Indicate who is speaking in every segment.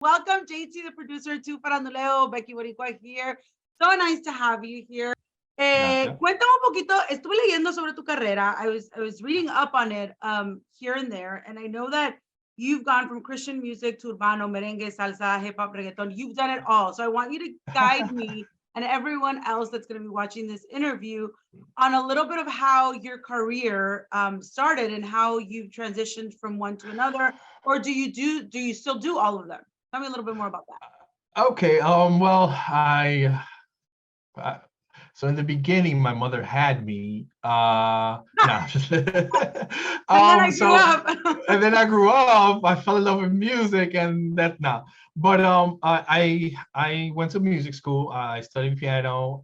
Speaker 1: Welcome, JT, the producer, to Faranduleo. Becky Boricua here. So nice to have you here.
Speaker 2: Gracias.
Speaker 1: Cuéntame un poquito, estuve leyendo sobre tu carrera. I was reading up on it here and there, and I know that you've gone from Christian music to Urbano, Merengue, Salsa, hip hop, Reggaeton. You've done it all. So I want you to guide me and everyone else that's going to be watching this interview on a little bit of how your career started and how you've transitioned from one to another, or do you still do all of them? Tell me a little bit more about that.
Speaker 2: Okay. Well, I so in the beginning, my mother had me. No,
Speaker 1: And then I grew
Speaker 2: so
Speaker 1: up.
Speaker 2: and then I grew up. I fell in love with music, and that now. But I went to music school. I studied piano.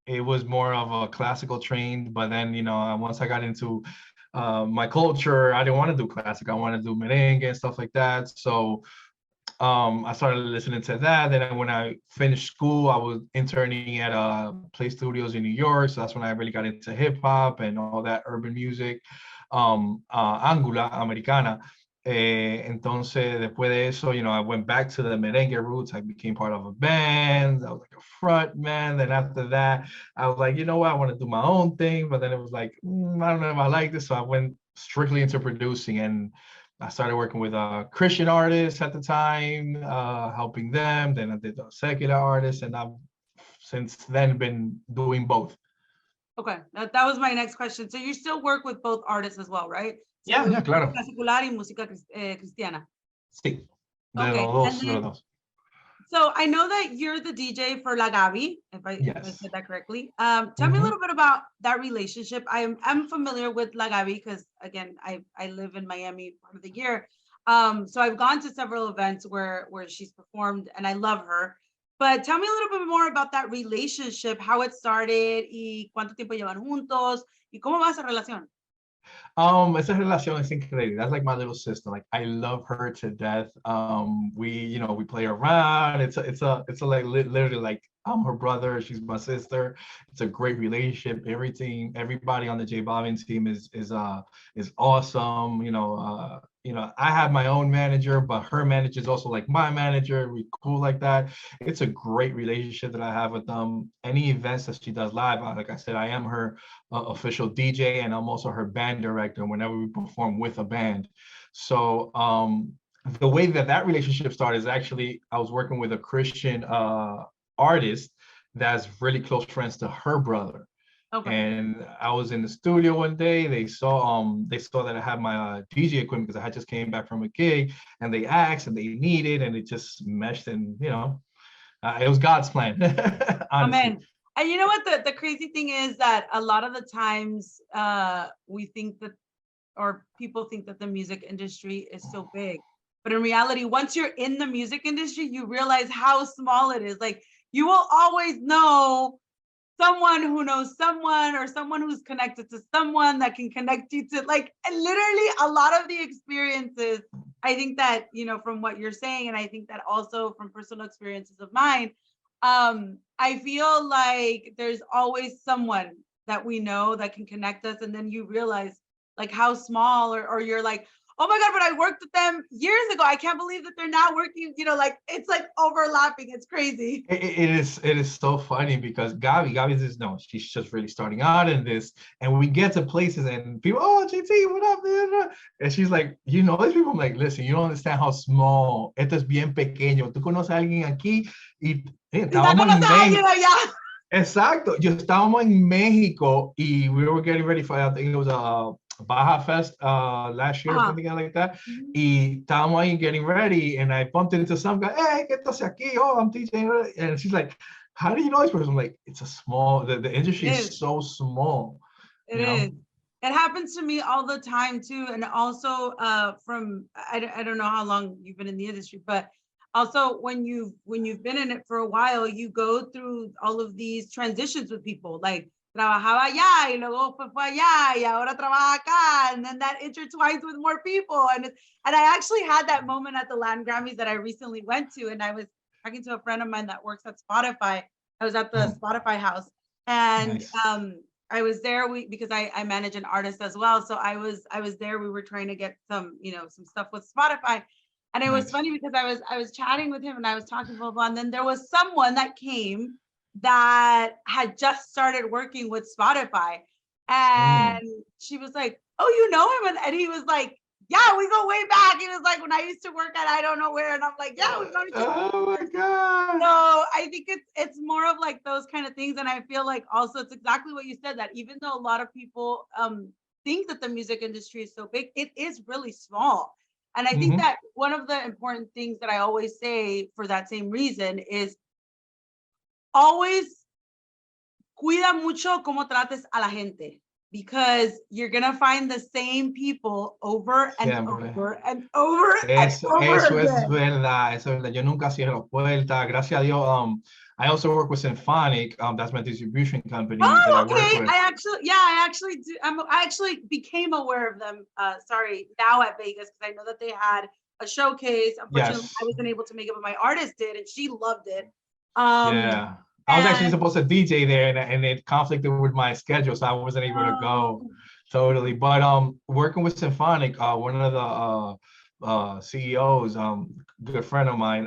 Speaker 2: It was more of a classical trained, but then once I got into my culture, I didn't want to do classic. I wanted to do merengue and stuff like that. So I started listening to that. Then when I finished school, I was interning at Play Studios in New York. So that's when I really got into hip hop and all that urban music, Angula, Americana. Entonces, después de eso, I went back to the merengue roots. I became part of a band. I was like a front man. Then after that, I was like, you know what? I want to do my own thing. But then it was like, I don't know if I like this. So I went strictly into producing, and I started working with Christian artists at the time, helping them. Then I did secular artists, and I've since then been doing both.
Speaker 1: Okay, that was my next question. So you still work with both artists as well, right? So
Speaker 2: Yeah, yeah, claro.
Speaker 1: música secular y música cristiana.
Speaker 2: Sí, de
Speaker 1: Okay,
Speaker 2: los
Speaker 1: and
Speaker 2: dos, de los
Speaker 1: then
Speaker 2: dos.
Speaker 1: so I know that you're the DJ for La Gabi, if I
Speaker 2: Yes.
Speaker 1: said that correctly. Tell me a
Speaker 2: Mhm.
Speaker 1: little bit about that relationship. I'm familiar with La Gabi because again, I live in Miami part of the year. So I've gone to several events where she's performed, and I love her. But tell me a little bit more about that relationship, how it started, y cuánto tiempo llevan juntos, y cómo va esa relación.
Speaker 2: Esa relación es increíble. That's like my little sister. Like I love her to death. We play around. It's a like literally like I'm her brother. She's my sister. It's a great relationship. Everybody on the J Balvin team is awesome. I have my own manager, but her manager is also like my manager. We cool like that. It's a great relationship that I have with them. Any events that she does live, like I said, I am her official DJ, and I'm also her band director whenever we perform with a band. So the way that relationship started is actually I was working with a Christian artist that's really close friends to her brother.
Speaker 1: Okay.
Speaker 2: And I was in the studio one day. They saw that I had my DJ equipment because I had just came back from a gig, and they asked and they needed, and it just meshed, and it was God's plan. Honestly.
Speaker 1: Amen. And you know what the crazy thing is that a lot of the times we think that, or people think that the music industry is so big. But in reality, once you're in the music industry, you realize how small it is. Like you will always know someone who knows someone, or someone who's connected to someone that can connect you to, like, literally a lot of the experiences. I think that, from what you're saying, and I think that also from personal experiences of mine, I feel like there's always someone that we know that can connect us, and then you realize like how small, or you're like, oh my God, but I worked with them years ago. I can't believe that they're now working, like it's like overlapping. It's crazy.
Speaker 2: It is so funny because Gabi is no, she's just really starting out in this, and we get to places and people, oh JT, what up? And she's like, these people. I'm like, listen, you don't understand how small. Esto es bien pequeño. Tú conoces a alguien aquí y
Speaker 1: Ya
Speaker 2: estábamos en
Speaker 1: conoces a alguien
Speaker 2: México.
Speaker 1: allá.
Speaker 2: Exacto. Yo estábamos en México y we were getting ready for, I think it was a Baja Fest last year or something like that. Y estábamos ahí getting ready, and I bumped into some guy. Hey, ¿qué estás aquí? Oh, I'm teaching. And she's like, how do you know this person? I'm like, it's a small. The industry is so small.
Speaker 1: It is. It happens to me all the time too, and also from I don't know how long you've been in the industry, but also when you've been in it for a while, you go through all of these transitions with people. Like trabajaba allá y luego fue allá y ahora trabaja acá, and then that intertwines with more people. And I actually had that moment at the Latin Grammys that I recently went to, and I was talking to a friend of mine that works at Spotify. I was at the Spotify house, and
Speaker 2: Nice.
Speaker 1: I was there because I manage an artist as well. So I was there. We were trying to get some, some stuff with Spotify. And it was funny because I was chatting with him and I was talking blah, blah, and then there was someone that came that had just started working with Spotify. And she was like, oh, you know him? And he was like, yeah, we go way back. He was like, when I used to work at I don't know where. And I'm like, yeah, we've known each other.
Speaker 2: Oh my God.
Speaker 1: So I think it's more of like those kind of things. And I feel like also it's exactly what you said, that even though a lot of people think that the music industry is so big, it is really small. And I think that one of the important things that I always say for that same reason is always cuida mucho cómo trates a la gente, because you're going to find the same people over and over and over and over
Speaker 2: Eso
Speaker 1: again.
Speaker 2: es verdad, eso es verdad. Yo nunca cierro puertas. Gracias a Dios. I also work with Symphonic. That's my distribution company that I work with.
Speaker 1: I actually do. I actually became aware of them. Sorry, now at Vegas, because I know that they had a showcase. Unfortunately, I wasn't able to make it, but my artist did, and she loved it.
Speaker 2: Yeah. I was actually supposed to DJ there, and it conflicted with my schedule, so I wasn't able to go. Totally. But working with Symphonic, one of the CEOs, good friend of mine,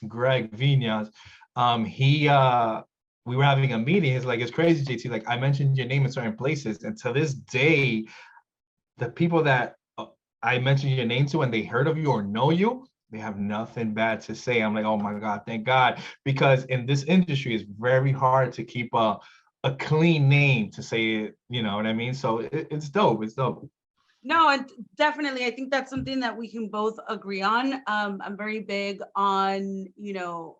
Speaker 2: Greg Viñas, we were having a meeting. He's like, it's crazy, JT. Like, I mentioned your name in certain places, and to this day, the people that I mentioned your name to and they heard of you or know you, they have nothing bad to say. I'm like, oh my God, thank God. Because in this industry, it's very hard to keep a clean name to say it, you know what I mean? So it's dope, it's dope.
Speaker 1: No, and definitely, I think that's something that we can both agree on. I'm very big on, you know,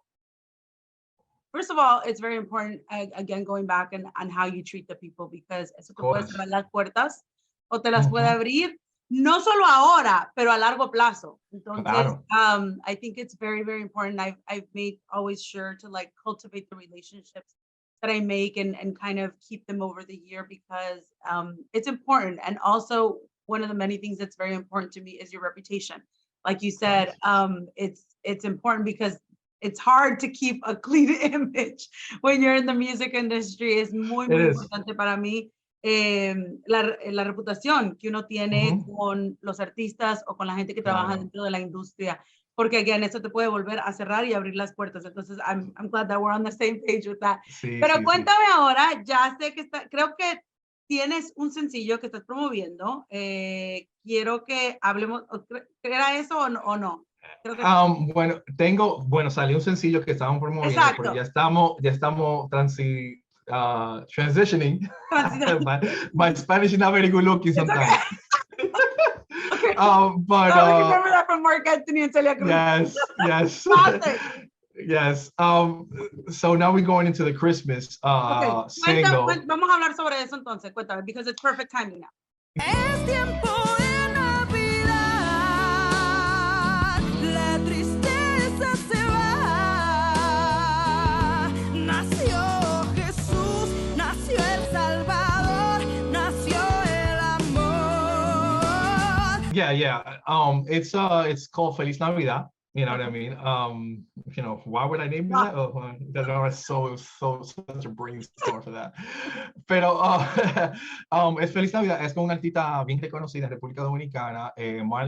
Speaker 1: first of all, it's very important, again, going back on how you treat the people, because eso te puede cerrar las puertas o te las puede abrir. No solo ahora, pero a largo plazo. Entonces, I think it's very, very important. I've made always sure to like cultivate the relationships that I make and kind of keep them over the year, because it's important. And also, one of the many things that's very important to me is your reputation. Like you said, it's important because it's hard to keep a clean image when you're in the music industry. Es muy importante para mí. La reputación que uno tiene con los artistas o con la gente que trabaja dentro de la industria, porque again, eso te puede volver a cerrar y abrir las puertas. Entonces, I'm glad that we're on the same page with that. Pero cuéntame ahora, ya sé que creo que tienes un sencillo que estás promoviendo. Quiero que hablemos, ¿era eso o no?
Speaker 2: Bueno, salió un sencillo que estamos promoviendo, pero ya estamos transitioning. My Spanish is not very good looking sometimes.
Speaker 1: Okay. But remember that from Mark Anthony and Celia Cruz.
Speaker 2: Yes. Yes. So now we're going into the Christmas single.
Speaker 1: Vamos a hablar sobre eso entonces. Cuéntame, because it's perfect timing now. Es tiempo de Navidad, la tristeza se va. Nació Jesús, nació el Salvador, nació el amor.
Speaker 2: Yeah. It's called Feliz Navidad. You know what I mean? You know, why would I name it that? Oh, that's so such a brainstorm for that. Pero es Feliz Navidad, es con una artista bien reconocida en República Dominicana,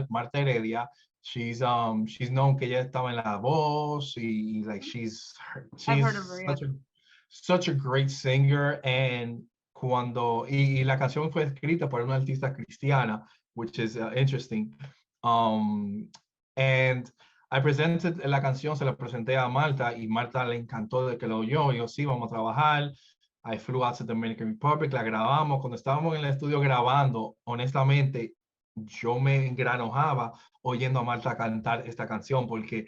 Speaker 2: Marta Heredia. She's known que ella estaba en La Voz, y like she's such a great singer. And y la canción fue escrita por una artista cristiana, which is interesting. And I presented la canción, se la presenté a Marta, y Marta le encantó de que lo oyó. Yo, sí, vamos a trabajar. I flew out to the Dominican Republic, la grabamos. Cuando estábamos en el estudio grabando, honestamente, yo me engranojaba oyendo a Marta cantar esta canción, porque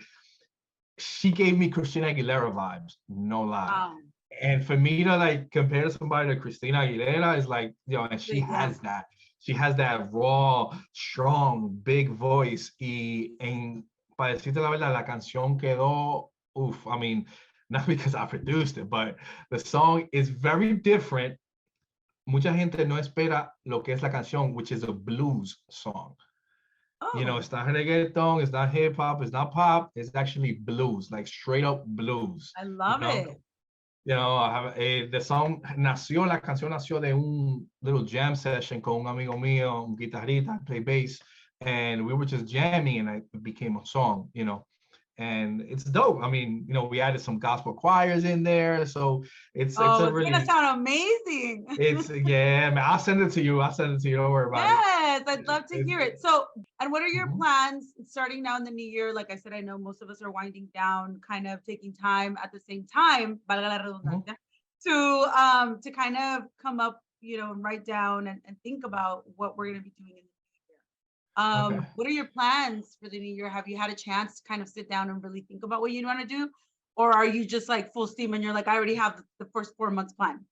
Speaker 2: she gave me Christina Aguilera vibes, no lie. Wow. And for me to like compare somebody to Christina Aguilera is like, you know, and she has that. She has that raw, strong, big voice. And para decirte la verdad, la canción quedó, I mean, not because I produced it, but the song is very different. Mucha gente no espera lo que es la canción, which is a blues song. You know, it's not reggaeton, it's not hip hop, it's not pop, it's actually blues, like straight up blues.
Speaker 1: I love it.
Speaker 2: You know, la canción nació de un little jam session con un amigo mío, un guitarrista, play bass, and we were just jamming, and it became a song, you know. And it's dope. I mean, you know, we added some gospel choirs in there, so it's
Speaker 1: Oh,
Speaker 2: a
Speaker 1: it's gonna
Speaker 2: really,
Speaker 1: sound amazing.
Speaker 2: it's, yeah, man, I'll send it to you. I'll send it to you. Don't worry about it.
Speaker 1: Yes, I'd love to hear it. So, and what are your
Speaker 2: Mhm.
Speaker 1: plans starting now in the new year? Like I said, I know most of us are winding down, kind of taking time at the same time, valga la
Speaker 2: Mhm.
Speaker 1: redundancia, to kind of come up, and write down and think about what we're gonna be doing in the new year.
Speaker 2: Okay.
Speaker 1: What are your plans for the new year? Have you had a chance to kind of sit down and really think about what you want to do? Or are you just like full steam and you're like, I already have the first 4 months planned?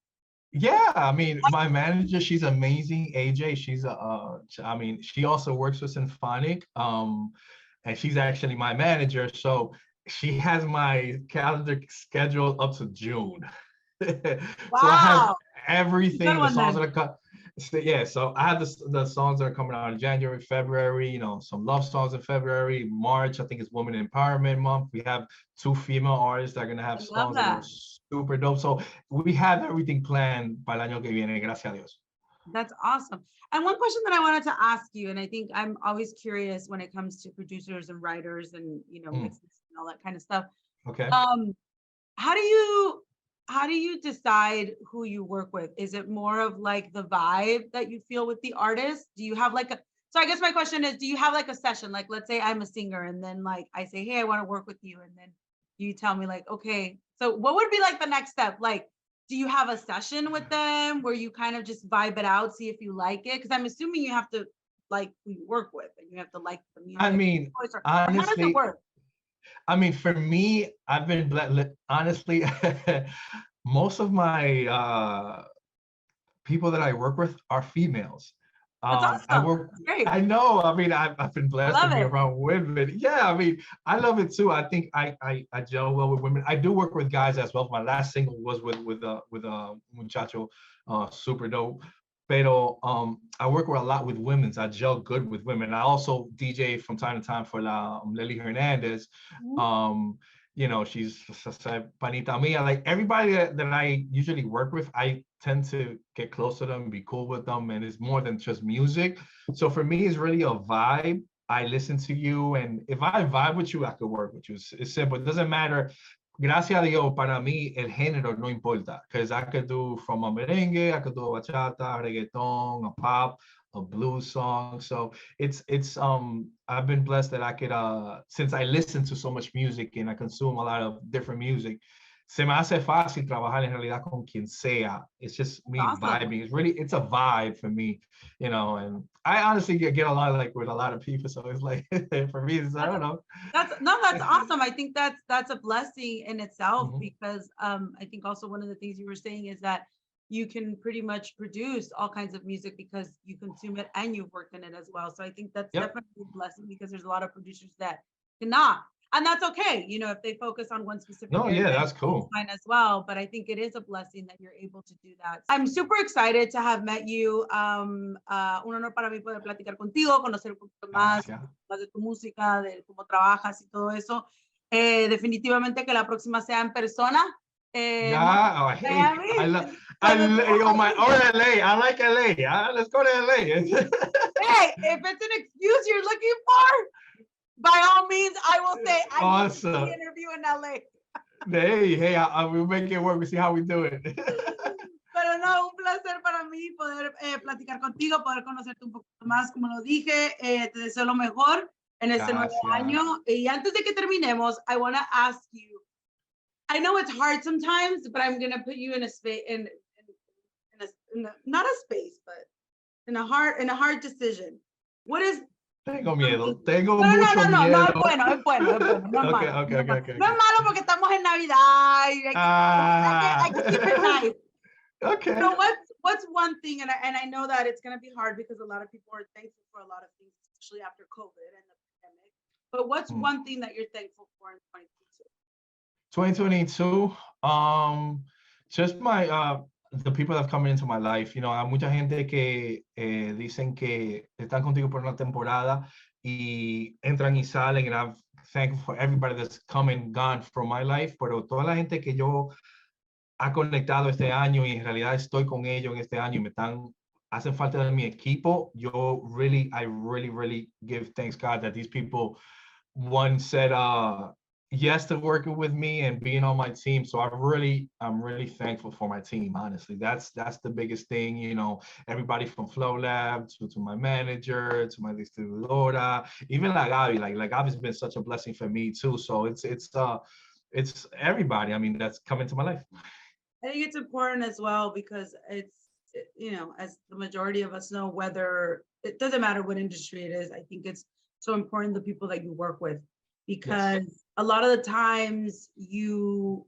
Speaker 2: Yeah, I mean, my manager, she's amazing. AJ, she's I mean, she also works with Symphonic, and she's actually my manager. So she has my calendar scheduled up to June. So I have
Speaker 1: Wow. Good
Speaker 2: everything, the
Speaker 1: one
Speaker 2: songs
Speaker 1: then.
Speaker 2: that are cut. Yeah, so I have the songs that are coming out in January, February, you know, some love songs in February, March, I think it's Women Empowerment Month. We have two female artists that are gonna have
Speaker 1: I love
Speaker 2: songs that are
Speaker 1: that.
Speaker 2: super dope. So we have everything planned para el año que viene, gracias a Dios.
Speaker 1: That's awesome. And one question that I wanted to ask you, and I think I'm always curious when it comes to producers and writers and
Speaker 2: Mm,
Speaker 1: mixes and all that kind of stuff.
Speaker 2: okay.
Speaker 1: Um, how do you decide who you work with? Is it more of like the vibe that you feel with the artist? Do you have like a so I guess my question is, do you have like a session? Like let's say I'm a singer and then like I say, hey, I want to work with you, and then you tell me like, okay, so what would be like the next step? Like, do you have a session with them where you kind of just vibe it out, see if you like it? Because I'm assuming you have to like who you work with and you have to like the
Speaker 2: I
Speaker 1: music,
Speaker 2: mean,
Speaker 1: voice, or how does it
Speaker 2: honestly,
Speaker 1: work?
Speaker 2: I mean, for me, I've been honestly, most of my people that I work with are females.
Speaker 1: That's
Speaker 2: I
Speaker 1: awesome.
Speaker 2: work,
Speaker 1: That's great.
Speaker 2: I know, I mean, I've been
Speaker 1: I
Speaker 2: blessed to
Speaker 1: love
Speaker 2: be
Speaker 1: it.
Speaker 2: around women. Yeah, I mean, I love it too. I think I gel well with women. I do work with guys as well. My last single was with muchacho, super dope. Pero I work with a lot with women. I gel good with women. I also DJ from time to time for La Lely Hernandez.
Speaker 1: Mhm.
Speaker 2: Um, you know, she's panita mia. Like everybody that I usually work with, I tend to get close to them, be cool with them, and it's more than just music. So for me, it's really a vibe. I listen to you, and if I vibe with you, I could work with you. It's simple. It doesn't matter. Gracias a Dios, para mí, el género no importa. Because I could do from a merengue, I could do a bachata, reggaeton, a pop, a blues song. So I've been blessed that I could since I listen to so much music and I consume a lot of different music, se me hace fácil trabajar en realidad con quien sea. It's just
Speaker 1: That's
Speaker 2: me
Speaker 1: awesome.
Speaker 2: vibing. It's a vibe for me, you know, and I honestly get along like with a lot of people. So it's like for me, it's, I
Speaker 1: That's
Speaker 2: don't know.
Speaker 1: That's no, that's awesome. I think that's a blessing in itself
Speaker 2: Mhm.
Speaker 1: because I think also one of the things you were saying is that you can pretty much produce all kinds of music because you consume it and you've worked in it as well. So I think that's
Speaker 2: Yep.
Speaker 1: definitely a blessing because there's a lot of producers that cannot. And that's okay, if they focus on one specific
Speaker 2: No,
Speaker 1: area,
Speaker 2: yeah, that's
Speaker 1: it's
Speaker 2: cool.
Speaker 1: fine as well. But I think it is a blessing that you're able to do that. I'm super excited to have met you. Un honor para mí poder platicar contigo, conocer un poquito
Speaker 2: Gracias.
Speaker 1: más de tu música, de cómo trabajas y todo eso. Definitivamente que la próxima sea en persona.
Speaker 2: Yeah, oh, hey,
Speaker 1: Miami.
Speaker 2: I
Speaker 1: So nos vemos
Speaker 2: yo, my
Speaker 1: ahí.
Speaker 2: or LA. I like LA. Let's go to LA.
Speaker 1: Hey, if it's an excuse you're looking for, by all means, I will say I need to see the
Speaker 2: Awesome.
Speaker 1: interview in LA.
Speaker 2: Hey, we'll make it work. We see how we do it.
Speaker 1: Pero no, un placer para mí poder platicar contigo, poder conocerte un poquito más. Como lo dije, te deseo lo mejor en este nuevo
Speaker 2: Gracias.
Speaker 1: año. Y antes de que terminemos, I want to ask you, I know it's hard sometimes, but I'm going to put you in a space, not a space, but in a hard decision. What is
Speaker 2: Tengo
Speaker 1: something?
Speaker 2: miedo. Tengo
Speaker 1: No, no,
Speaker 2: mucho
Speaker 1: no, no, no,
Speaker 2: miedo.
Speaker 1: es bueno, es bueno, es bueno, no es
Speaker 2: Okay,
Speaker 1: malo,
Speaker 2: okay,
Speaker 1: no es
Speaker 2: okay,
Speaker 1: malo.
Speaker 2: okay,
Speaker 1: No es
Speaker 2: okay.
Speaker 1: malo porque estamos en Navidad y hay que keep it nice.
Speaker 2: Okay.
Speaker 1: So what's one thing, and I know that it's gonna be hard because a lot of people are thankful for a lot of things, especially after COVID and the pandemic. But what's
Speaker 2: Mm.
Speaker 1: one thing that you're thankful for in 2022?
Speaker 2: 2022, just my the people that have come into my life. You know, hay mucha gente que dicen que están contigo por una temporada y entran y salen, and I'm thankful for everybody that's come and gone from my life, pero toda la gente que yo ha conectado este año y en realidad estoy con ellos en este año y me están hacen falta de mi equipo, I really give thanks God that these people, one said yes to working with me and being on my team. So I'm really thankful for my team. Honestly, that's the biggest thing. You know, everybody from Flow Lab to my manager to my distribuidora, even like Gabi. Like Gabi's been such a blessing for me too. So it's everybody. I mean, that's come into my life.
Speaker 1: I think it's important as well because as the majority of us know, whether it doesn't matter what industry it is, I think it's so important the people that you work with, because a lot of the times you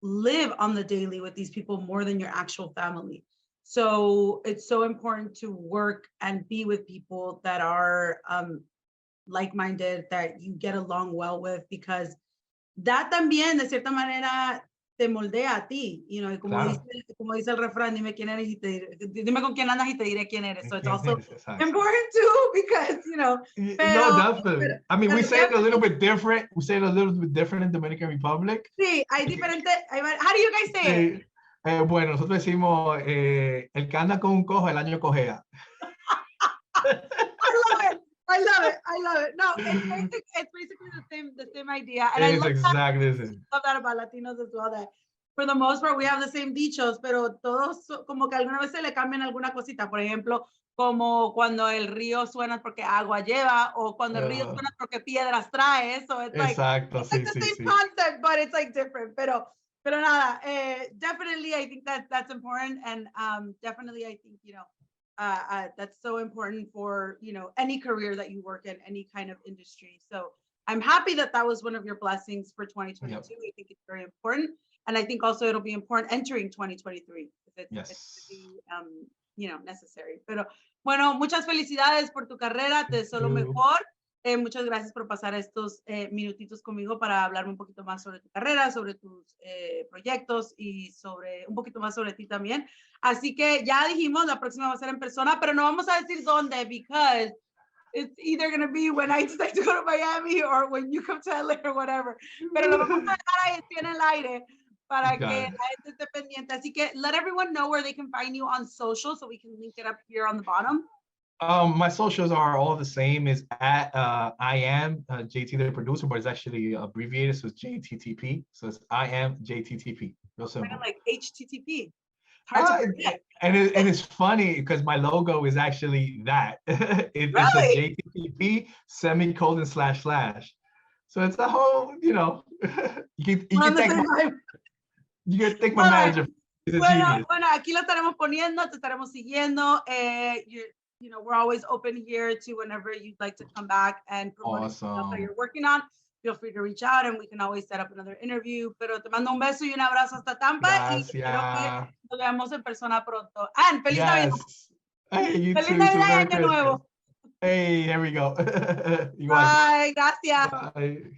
Speaker 1: live on the daily with these people more than your actual family. So it's so important to work and be with people that are like-minded, that you get along well with, because that también de cierta manera te moldea a ti, y como dice el refrán, dime quién eres dime con quién andas y te diré quién eres. So it's also important too, because,
Speaker 2: no, definitely. I mean, we say it a little bit different. We say it a little bit different in Dominican Republic.
Speaker 1: Sí, hay diferentes. How do you guys say it?
Speaker 2: Bueno, nosotros decimos, el que anda con un cojo, el año cojea.
Speaker 1: I love it. No, it's basically the same idea. And
Speaker 2: it's exactly the same.
Speaker 1: I love that about Latinos as well, that for the most part we have the same dichos, pero todos como que alguna vez se le cambian alguna cosita. Por ejemplo, como cuando el río suena porque agua lleva, o cuando el río suena porque piedras trae. So it's
Speaker 2: exacto,
Speaker 1: like the same concept, but it's like different. Pero nada, definitely I think that's important, and definitely I think that's so important for any career that you work in, any kind of industry. So I'm happy that was one of your blessings for 2022. Yep. I think it's very important, and I think also it'll be important entering 2023 if it's to be necessary. Pero bueno, muchas felicidades por tu carrera, te deseo lo mejor. Muchas gracias por pasar estos minutitos conmigo para hablarme un poquito más sobre tu carrera, sobre tus proyectos y sobre un poquito más sobre ti también. Así que ya dijimos, la próxima va a ser en persona, pero no vamos a decir dónde, because it's either going to be when I decide to go to Miami or when you come to LA or whatever. Pero lo vamos a dejar ahí en el aire para que la gente esté pendiente. Así que let everyone know where they can find you on social so we can link it up here on the bottom.
Speaker 2: My socials are all the same. Is at I am JT the producer, but it's actually abbreviated, so it's JTTP. So it's I am JTTP. Real simple.
Speaker 1: Kind of like HTTP.
Speaker 2: And it's funny because my logo is actually that. It's a JTTP semicolon / So it's a whole, you can thank my manager.
Speaker 1: Bueno, aquí lo estaremos poniendo, te estaremos siguiendo. We're always open here to whenever you'd like to come back and promote stuff that you're working on. Feel free to reach out and we can always set up another interview. Pero te mando un beso y un abrazo hasta Tampa.
Speaker 2: Gracias.
Speaker 1: Y espero que nos veamos en persona pronto. And feliz Navidad.
Speaker 2: Hey, you
Speaker 1: feliz
Speaker 2: too.
Speaker 1: Navidad y Año Nuevo.
Speaker 2: Hey, here we go.
Speaker 1: Bye, gracias.
Speaker 2: Bye.